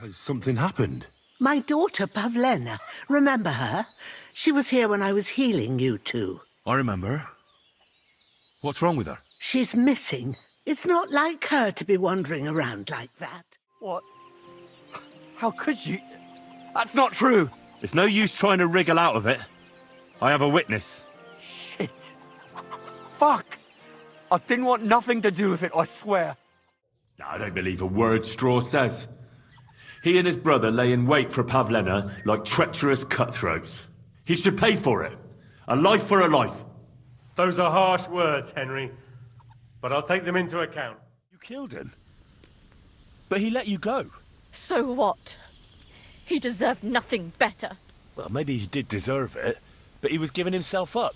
Has something happened? My daughter, Pavlena. Remember her? She was here when I was healing you two. I remember. What's wrong with her? She's missing. It's not like her to be wandering around like that. What? How could you? That's not true. It's no use trying to wriggle out of it. I have a witness. Shit. Fuck. I didn't want nothing to do with it, I swear. I don't believe a word Straw says. He and his brother lay in wait for Pavlena like treacherous cutthroats. He should pay for it. A life for a life. Those are harsh words, Henry. But I'll take them into account. You killed him. But he let you go. So what? He deserved nothing better. Well, maybe he did deserve it, but he was giving himself up.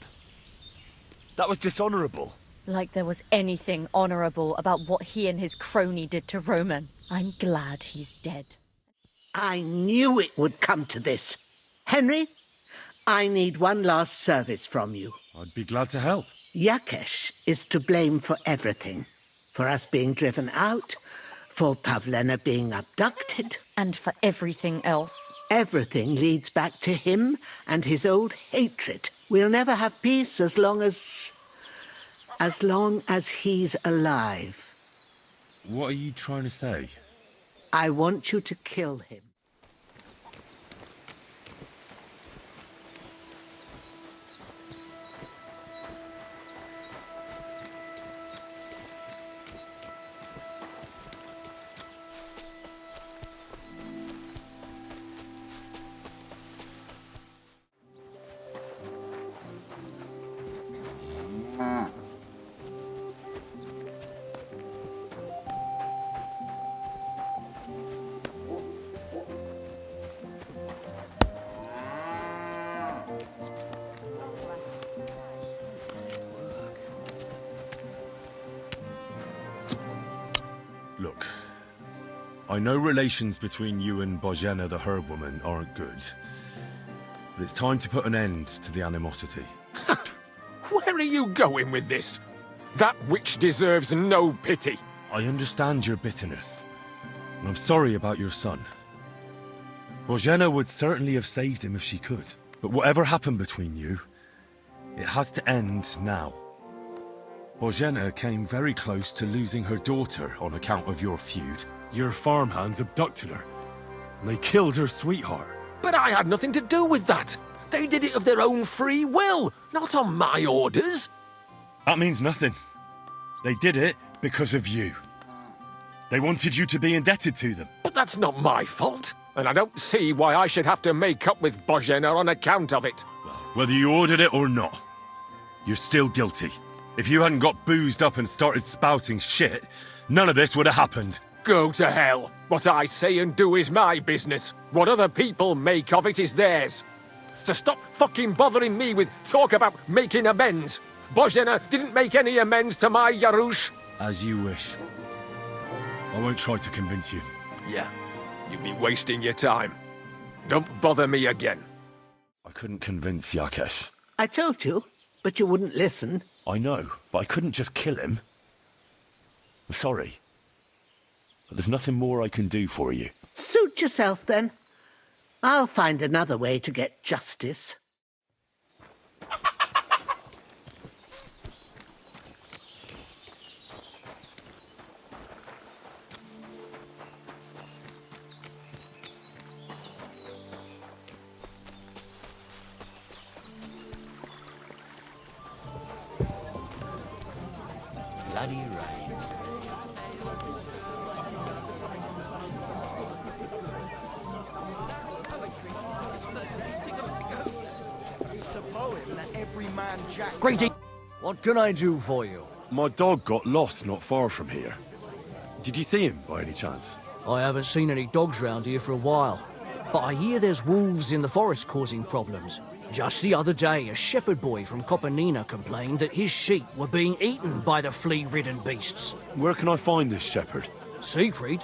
That was dishonorable. Like there was anything honorable about what he and his crony did to Roman. I'm glad he's dead. I knew it would come to this. Henry, I need one last service from you. I'd be glad to help. Yakesh is to blame for everything. For us being driven out, for Pavlena being abducted. And for everything else. Everything leads back to him and his old hatred. We'll never have peace as long as he's alive. What are you trying to say? I want you to kill him. Look, I know relations between you and Bohemia the herb woman aren't good, but it's time to put an end to the animosity. Where are you going with this? That witch deserves no pity. I understand your bitterness, and I'm sorry about your son. Bohemia would certainly have saved him if she could, but whatever happened between you, it has to end now. Bohemia came very close to losing her daughter on account of your feud. Your farmhands abducted her, and they killed her sweetheart. But I had nothing to do with that. They did it of their own free will, not on my orders. That means nothing. They did it because of you. They wanted you to be indebted to them. But that's not my fault, and I don't see why I should have to make up with Bohemia on account of it. Whether you ordered it or not, you're still guilty. If you hadn't got boozed up and started spouting shit, none of this would have happened. Go to hell. What I say and do is my business. What other people make of it is theirs. So stop fucking bothering me with talk about making amends. Bohemia didn't make any amends to my Yarush. As you wish. I won't try to convince you. Yeah, you'd be wasting your time. Don't bother me again. I couldn't convince Yakesh. I told you, but you wouldn't listen. I know, but I couldn't just kill him. I'm sorry. But there's nothing more I can do for you. Suit yourself, then. I'll find another way to get justice. Bloody rain. Greedy. What can I do for you? My dog got lost not far from here. Did you see him by any chance? I haven't seen any dogs round here for a while, but I hear there's wolves in the forest causing problems. Just the other day, a shepherd boy from Kopanina complained that his sheep were being eaten by the flea-ridden beasts. Where can I find this shepherd? Siegfried?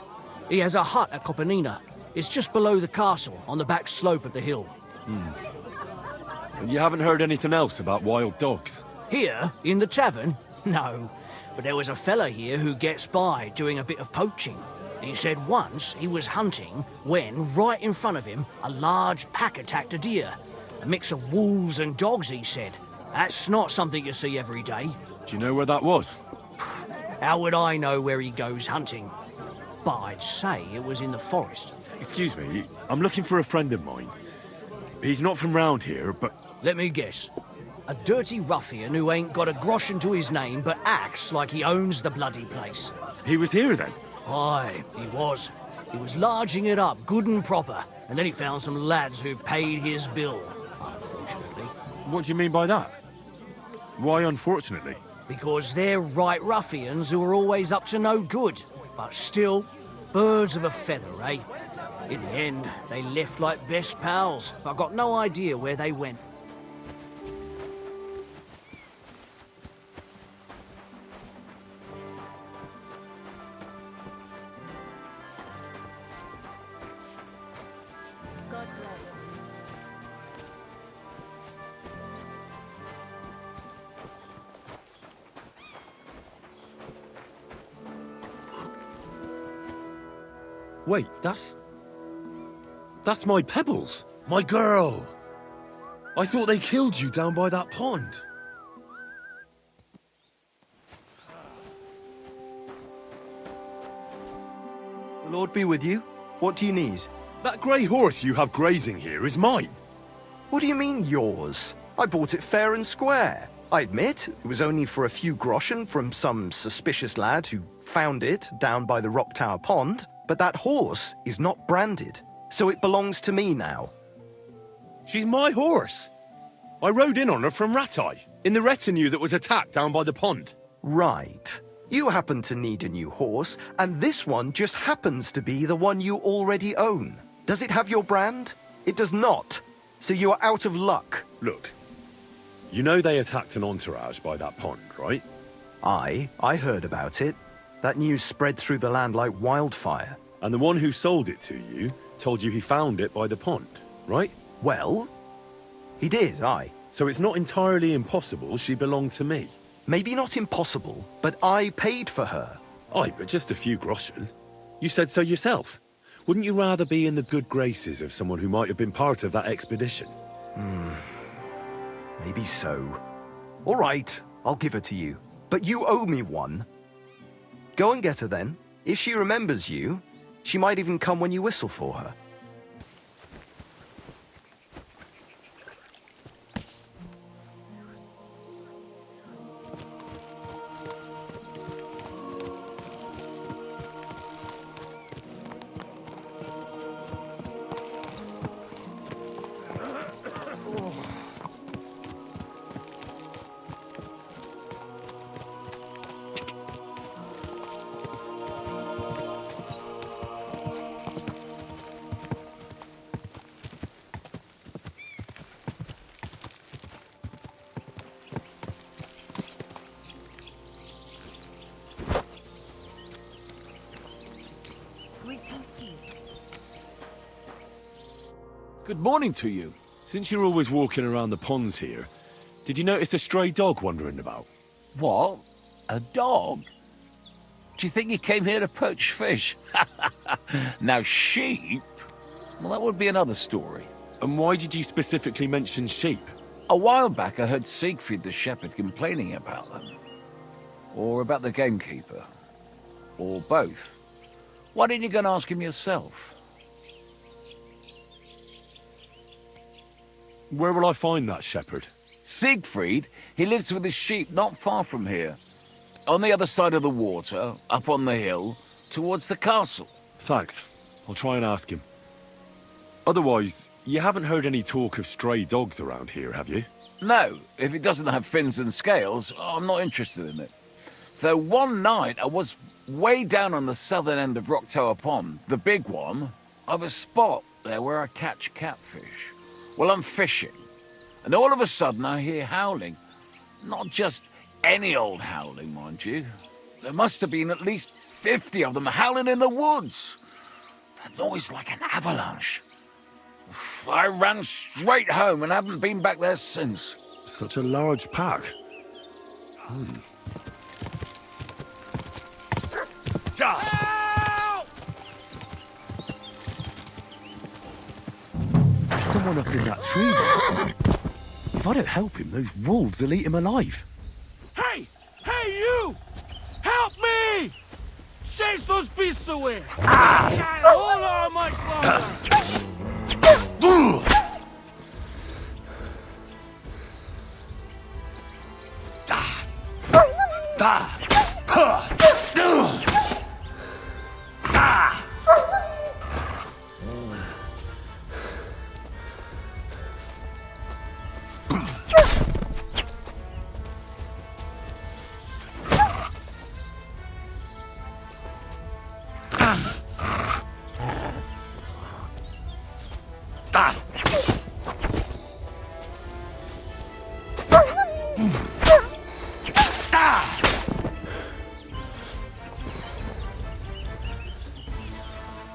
He has a hut at Kopanina. It's just below the castle, on the back slope of the hill. And you haven't heard anything else about wild dogs? Here, in the tavern? No. But there was a fella here who gets by doing a bit of poaching. He said once he was hunting when, right in front of him, a large pack attacked a deer. A mix of wolves and dogs, he said. That's not something you see every day. Do you know where that was? How would I know where he goes hunting? But I'd say it was in the forest. Excuse me, I'm looking for a friend of mine. He's not from round here, but... Let me guess. A dirty ruffian who ain't got a groschen to his name but acts like he owns the bloody place. He was here then? Aye, he was. He was larging it up good and proper, and then he found some lads who paid his bill, unfortunately. What do you mean by that? Why unfortunately? Because they're right ruffians who are always up to no good, but still, birds of a feather, eh? In the end, they left like best pals, but I've got no idea where they went. Wait, that's my Pebbles, my girl. I thought they killed you down by that pond. The Lord be with you. What do you need? That grey horse you have grazing here is mine. What do you mean, yours? I bought it fair and square. I admit, it was only for a few groschen from some suspicious lad who found it down by the Rock Tower Pond, but that horse is not branded, so it belongs to me now. She's my horse. I rode in on her from Ratai, in the retinue that was attacked down by the pond. Right. You happen to need a new horse, and this one just happens to be the one you already own. Does it have your brand? It does not. So you are out of luck. Look, you know they attacked an entourage by that pond, right? I heard about it. That news spread through the land like wildfire. And the one who sold it to you told you he found it by the pond, right? Well, he did, aye. So it's not entirely impossible she belonged to me. Maybe not impossible, but I paid for her. Aye, but just a few groschen. You said so yourself. Wouldn't you rather be in the good graces of someone who might have been part of that expedition? Maybe so. All right, I'll give her to you. But you owe me one. Go and get her then. If she remembers you, she might even come when you whistle for her. Good morning to you. Since you're always walking around the ponds here, did you notice a stray dog wandering about? What? A dog? Do you think he came here to poach fish? Now, sheep? Well, that would be another story. And why did you specifically mention sheep? A while back, I heard Siegfried the shepherd complaining about them. Or about the gamekeeper. Or both. Why didn't you go and ask him yourself? Where will I find that shepherd? Siegfried? He lives with his sheep not far from here. On the other side of the water, up on the hill, towards the castle. Thanks. I'll try and ask him. Otherwise, you haven't heard any talk of stray dogs around here, have you? No, if it doesn't have fins and scales, I'm not interested in it. Though one night I was way down on the southern end of Rock Tower Pond, the big one. I've a spot there where I catch catfish. Well, I'm fishing, and all of a sudden I hear howling. Not just any old howling, mind you. There must have been at least 50 of them howling in the woods. A noise like an avalanche. I ran straight home and haven't been back there since. Such a large pack. someone up in that tree there. If I don't help him, those wolves will eat him alive. Hey! Hey, you! Help me! Chase those beasts away! I can't hold on much longer!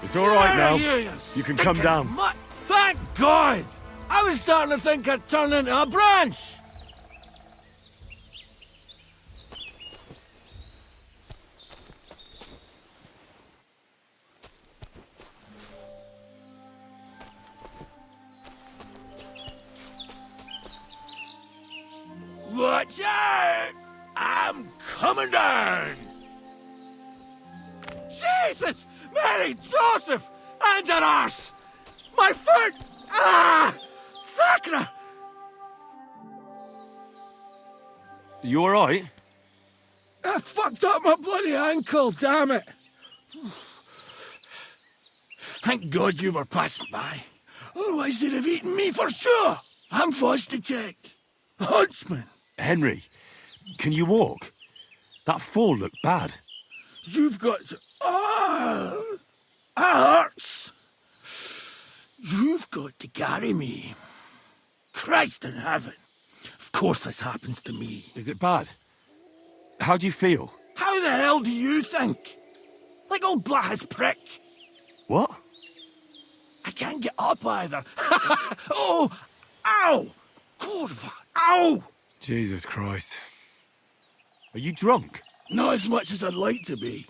It's all right now. You can come down. Thank God! I was starting to think I'd turn into a branch! Watch out! I'm coming down! Jesus! Mary, Joseph, and an arse! My foot! Ah! Sacra! You all right? I fucked up my bloody ankle, damn it! Thank God you were passing by. Otherwise they'd have eaten me for sure! I'm forced to check. Huntsman! Henry, can you walk? That fall looked bad. You've got to... Oh! That hurts! You've got to carry me. Christ in heaven. Of course this happens to me. Is it bad? How do you feel? How the hell do you think? Like old Black's prick. What? I can't get up either. Oh! Ow! Kurva! Ow! Jesus Christ. Are you drunk? Not as much as I'd like to be.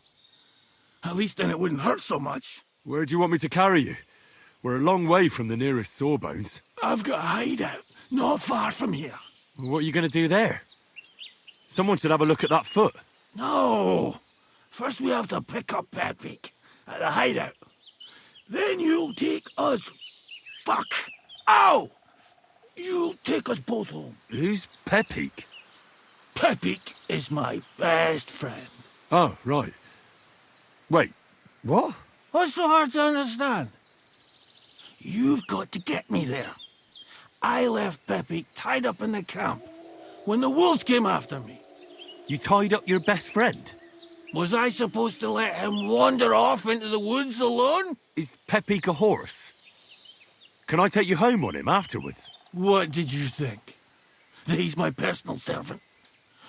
At least then it wouldn't hurt so much. Where do you want me to carry you? We're a long way from the nearest sawbones. I've got a hideout, not far from here. What are you going to do there? Someone should have a look at that foot. No! First we have to pick up Pepik at the hideout. Then you'll take us... Fuck! Ow! You'll take us both home. Who's Pepik? Pepik is my best friend. Oh, right. Wait, what? What's so hard to understand? You've got to get me there. I left Pepik tied up in the camp when the wolves came after me. You tied up your best friend? Was I supposed to let him wander off into the woods alone? Is Pepik a horse? Can I take you home on him afterwards? What did you think? That he's my personal servant?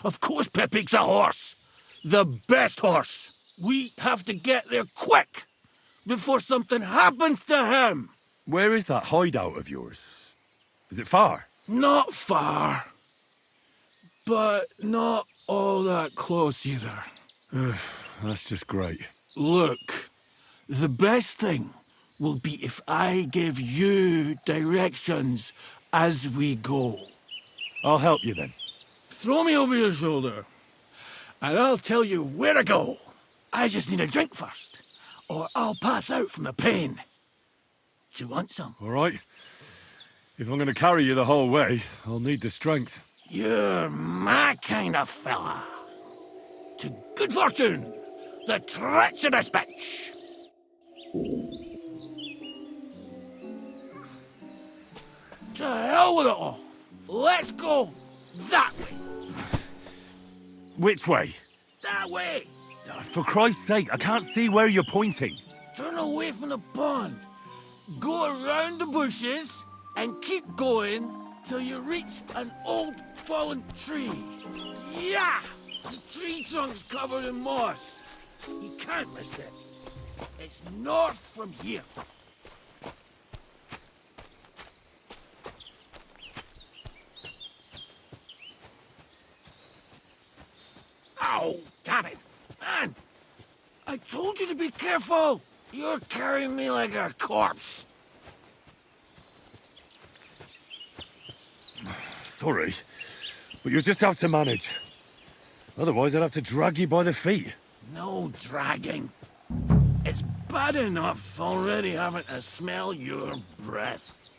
Of course Pepik's a horse. The best horse. We have to get there quick, before something happens to him. Where is that hideout of yours? Is it far? Not far, but not all that close either. That's just great. Look, the best thing will be if I give you directions as we go. I'll help you then. Throw me over your shoulder, and I'll tell you where to go. I just need a drink first, or I'll pass out from the pain. Do you want some? All right. If I'm going to carry you the whole way, I'll need the strength. You're my kind of fella. To good fortune, the treacherous bitch. To hell with it all. Let's go that way. Which way? That way. For Christ's sake, I can't see where you're pointing. Turn away from the pond. Go around the bushes and keep going till you reach an old fallen tree. Yeah! The tree trunk's covered in moss. You can't miss it. It's north from here. Ow! Damn it! Man! I told you to be careful! You're carrying me like a corpse. Sorry, but you'll just have to manage. Otherwise, I'd have to drag you by the feet. No dragging. It's bad enough already having to smell your breath.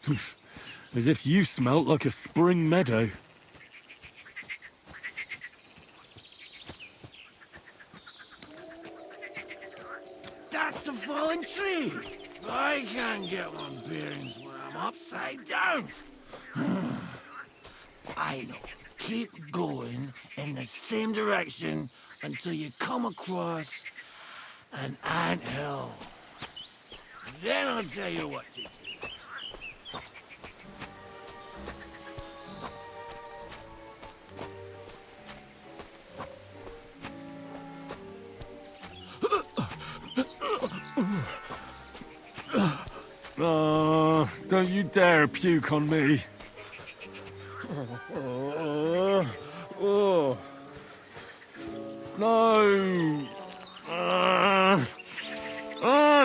As if you smelt like a spring meadow. That's the fallen tree. I can't get my bearings when I'm upside down. I know. Keep going in the same direction until you come across an anthill. Then I'll tell you what to do. Don't you dare puke on me. No!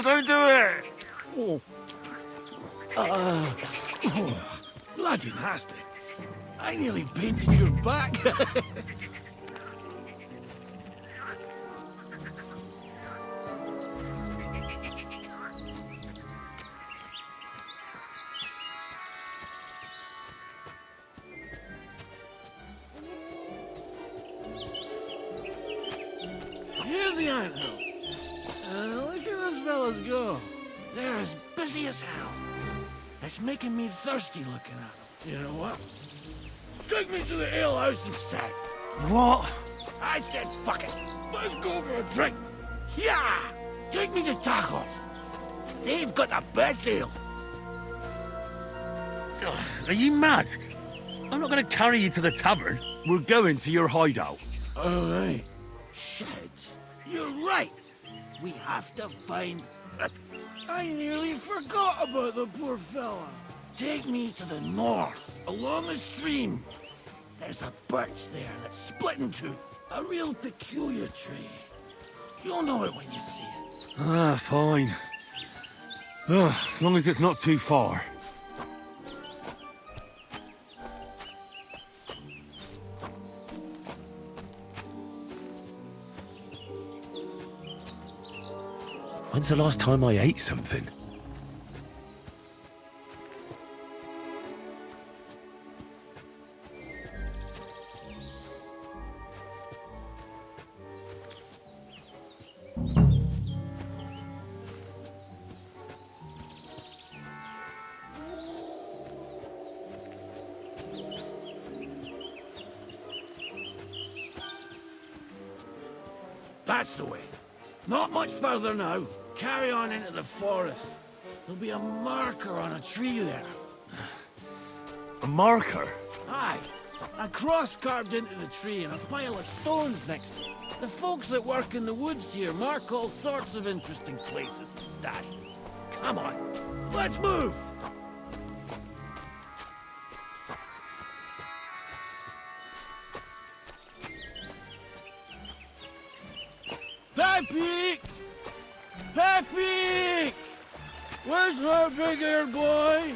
Don't do it! Bloody nasty. I nearly painted your back. Here's the anthill. Look at those fellas go. They're as busy as hell. It's making me thirsty looking at them. You know what? Take me to the ale house instead. What? I said fuck it. Let's go for a drink. Yeah! Take me to tacos. They've got the best ale. Are you mad? I'm not going to carry you to the tavern. We're going to your hideout. All right. Shit. You're right. We have to find... I nearly forgot about the poor fella. Take me to the north, along the stream. There's a birch there that's split in two. A real peculiar tree. You'll know it when you see it. Fine. As long as it's not too far. When's the last time I ate something? That's the way. Not much further now. Carry on into the forest. There'll be a marker on a tree there. A marker? Aye. A cross carved into the tree and a pile of stones next to it. The folks that work in the woods here mark all sorts of interesting places and stashes. Come on. Let's move! Pepe! Pepe! Where's her big-eared boy?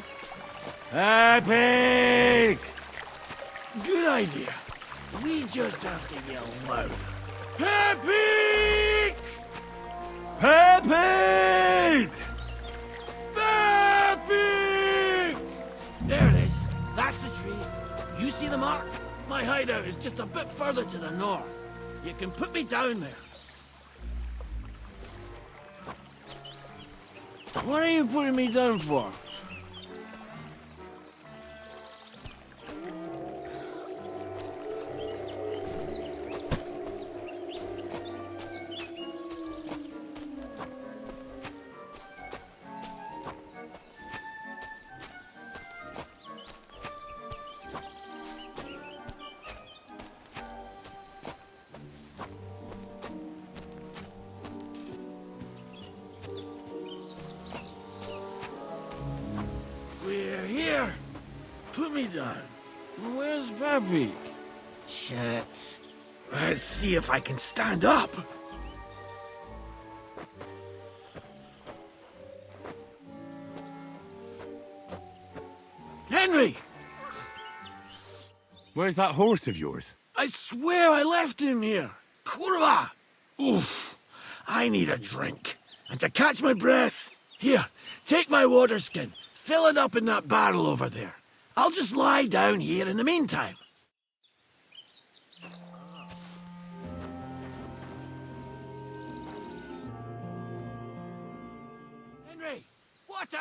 Epic! Good idea. We just have to yell louder. Pepe! Epic! Pepe! There it is. That's the tree. You see the mark? My hideout is just a bit further to the north. You can put me down there. What are you putting me down for? We're here. Put me down. Where's Pepe? Shit. Let's see if I can stand up. Henry! Where's that horse of yours? I swear I left him here. Kurwa! Oof. I need a drink. And to catch my breath, here, take my water skin. Fill it up in that barrel over there. I'll just lie down here in the meantime. Henry, water!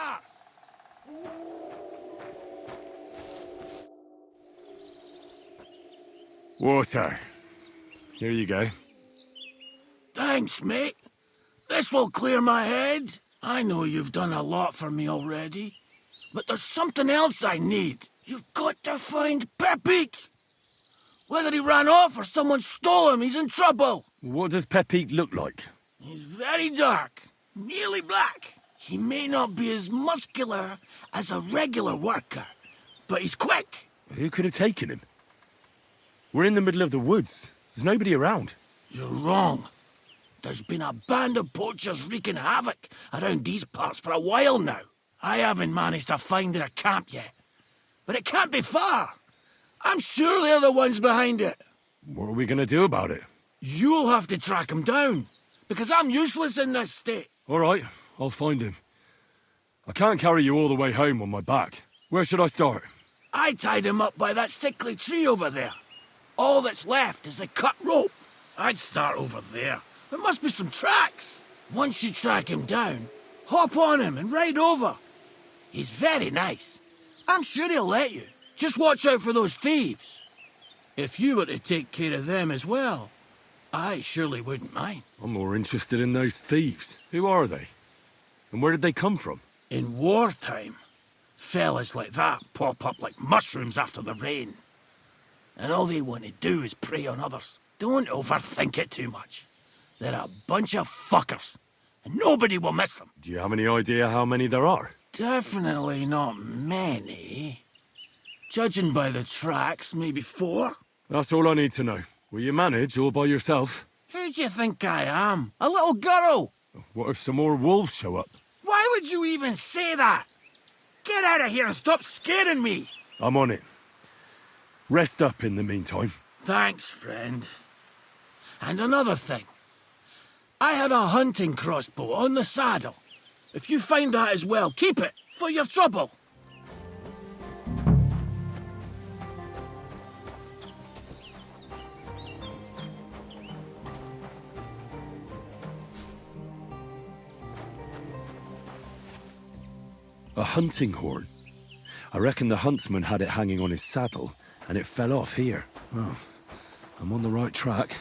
Water. Here you go. Thanks, mate. This will clear my head. I know you've done a lot for me already, but there's something else I need. You've got to find Pepik. Whether he ran off or someone stole him, he's in trouble. What does Pepik look like? He's very dark, nearly black. He may not be as muscular as a regular worker, but he's quick. Who could have taken him? We're in the middle of the woods. There's nobody around. You're wrong. There's been a band of poachers wreaking havoc around these parts for a while now. I haven't managed to find their camp yet, but it can't be far. I'm sure they're the ones behind it. What are we going to do about it? You'll have to track him down, because I'm useless in this state. All right, I'll find him. I can't carry you all the way home on my back. Where should I start? I tied him up by that sickly tree over there. All that's left is the cut rope. I'd start over there. There must be some tracks. Once you track him down, hop on him and ride over. He's very nice. I'm sure he'll let you. Just watch out for those thieves. If you were to take care of them as well, I surely wouldn't mind. I'm more interested in those thieves. Who are they? And where did they come from? In wartime, fellas like that pop up like mushrooms after the rain. And all they want to do is prey on others. Don't overthink it too much. They're a bunch of fuckers, and nobody will miss them. Do you have any idea how many there are? Definitely not many. Judging by the tracks, maybe 4. That's all I need to know. Will you manage all by yourself? Who do you think I am? A little girl? What if some more wolves show up? Why would you even say that? Get out of here and stop scaring me. I'm on it. Rest up in the meantime. Thanks, friend. And another thing. I had a hunting crossbow on the saddle. If you find that as well, keep it for your trouble. A hunting horn. I reckon the huntsman had it hanging on his saddle, and it fell off here. Oh, I'm on the right track.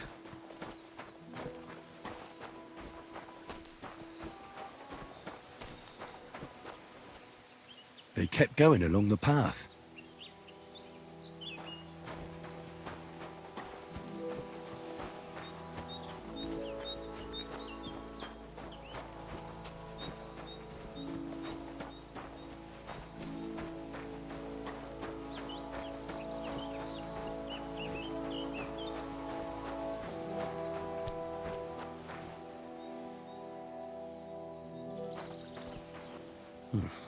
They kept going along the path.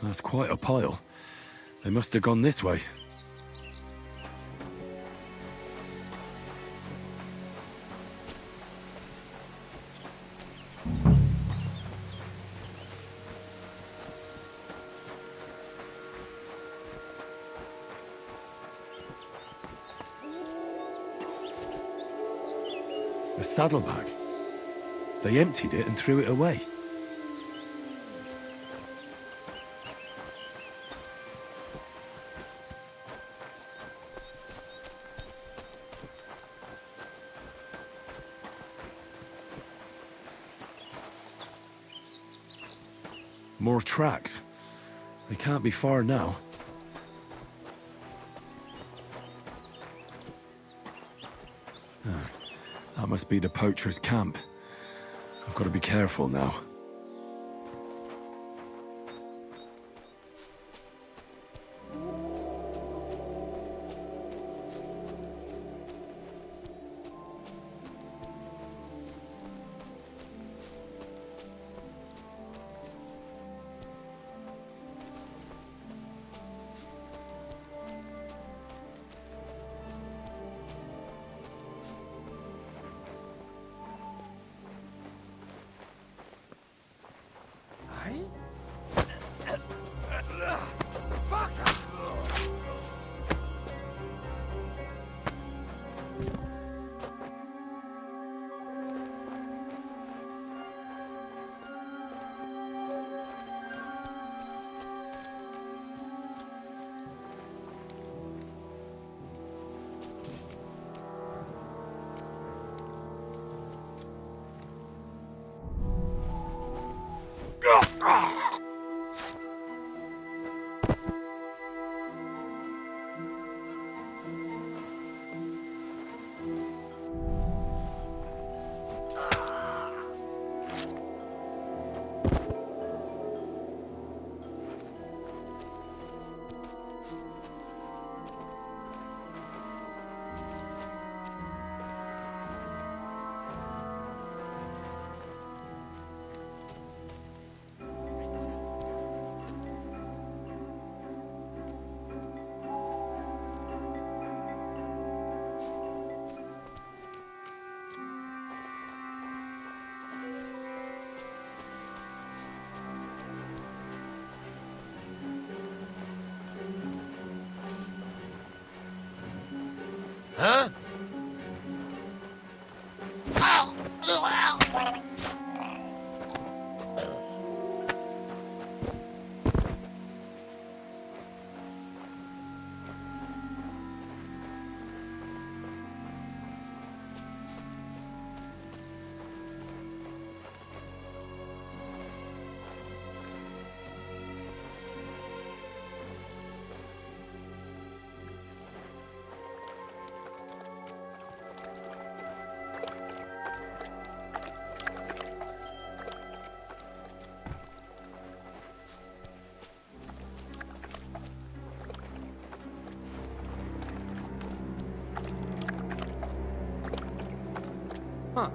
That's quite a pile. They must have gone this way. A saddlebag. They emptied it and threw it away. More tracks. They can't be far now. That must be the poacher's camp. I've got to be careful now. Huh? Huh.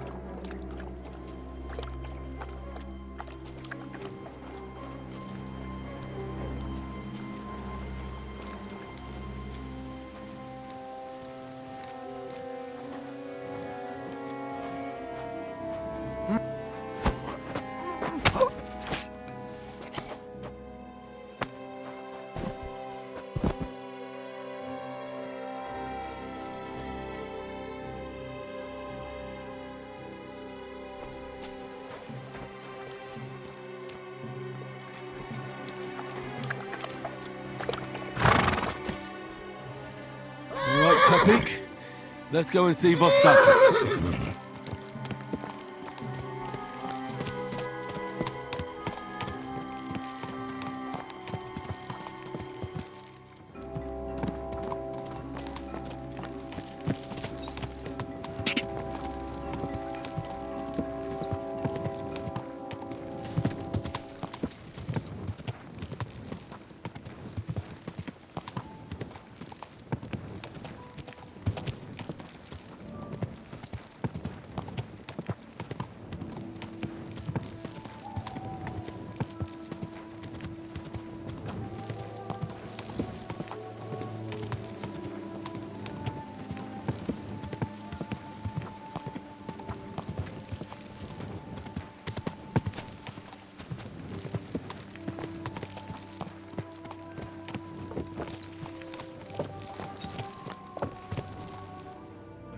Peak. Let's go and see Vostok.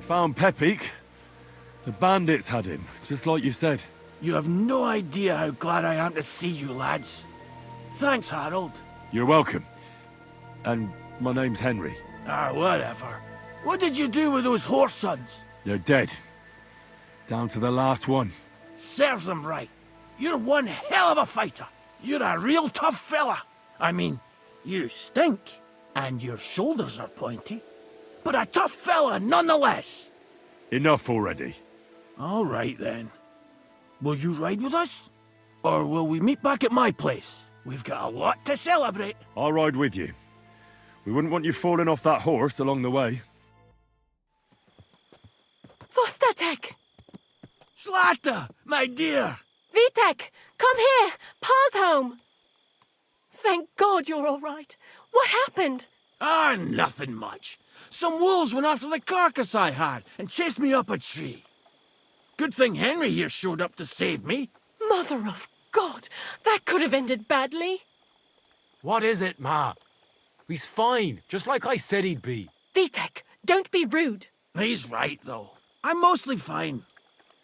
Found Pepik. The bandits had him, just like you said. You have no idea how glad I am to see you, lads. Thanks, Harold. You're welcome. And my name's Henry. Ah, whatever. What did you do with those horse sons? They're dead. Down to the last one. Serves them right. You're one hell of a fighter. You're a real tough fella. I mean, you stink, and your shoulders are pointy. But a tough fella nonetheless. Enough already. All right, then. Will you ride with us? Or will we meet back at my place? We've got a lot to celebrate. I'll ride with you. We wouldn't want you falling off that horse along the way. Vostatek! Slata, my dear! Vitek, come here! Pa's home! Thank God you're all right. What happened? Ah, nothing much. Some wolves went after the carcass I had and chased me up a tree. Good thing Henry here showed up to save me. Mother of God, that could have ended badly. What is it, Ma? He's fine, just like I said he'd be. Vitek, don't be rude. He's right, though. I'm mostly fine.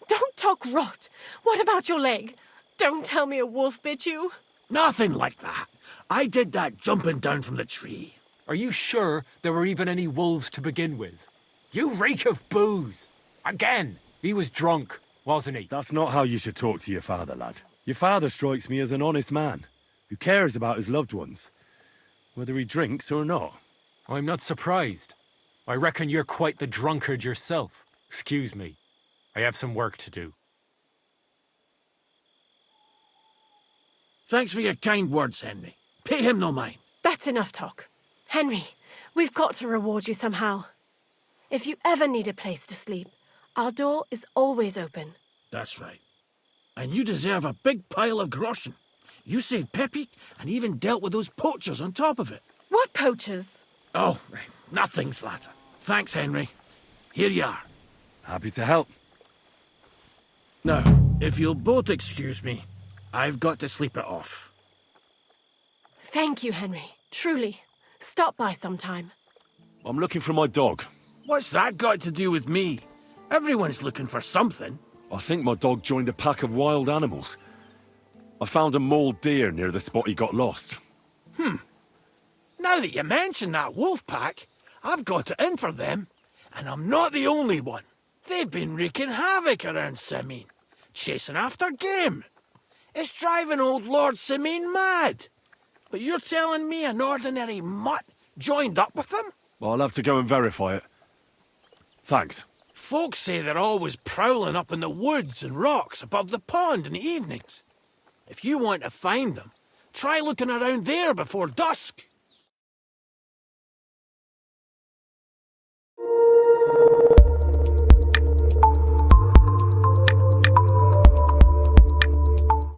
Don't talk rot. What about your leg? Don't tell me a wolf bit you. Nothing like that. I did that jumping down from the tree. Are you sure there were even any wolves to begin with? You reek of booze. Again, he was drunk, wasn't he? That's not how you should talk to your father, lad. Your father strikes me as an honest man, who cares about his loved ones, whether he drinks or not. I'm not surprised. I reckon you're quite the drunkard yourself. Excuse me. I have some work to do. Thanks for your kind words, Henry. Pay him no mind. That's enough talk. Henry, we've got to reward you somehow. If you ever need a place to sleep, our door is always open. That's right. And you deserve a big pile of groschen. You saved Peppy and even dealt with those poachers on top of it. What poachers? Oh, nothing, Slatter. Thanks, Henry. Here you are. Happy to help. Now, if you'll both excuse me, I've got to sleep it off. Thank you, Henry. Truly. Stop by sometime. I'm looking for my dog. What's that got to do with me? Everyone's looking for something. I think my dog joined a pack of wild animals. I found a mauled deer near the spot he got lost. Now that you mention that wolf pack, I've got it in for them. And I'm not the only one. They've been wreaking havoc around Simene, chasing after game. It's driving old Lord Simene mad. But you're telling me an ordinary mutt joined up with them? I'll have to go and verify it. Thanks. Folks say they're always prowling up in the woods and rocks above the pond in the evenings. If you want to find them, try looking around there before dusk.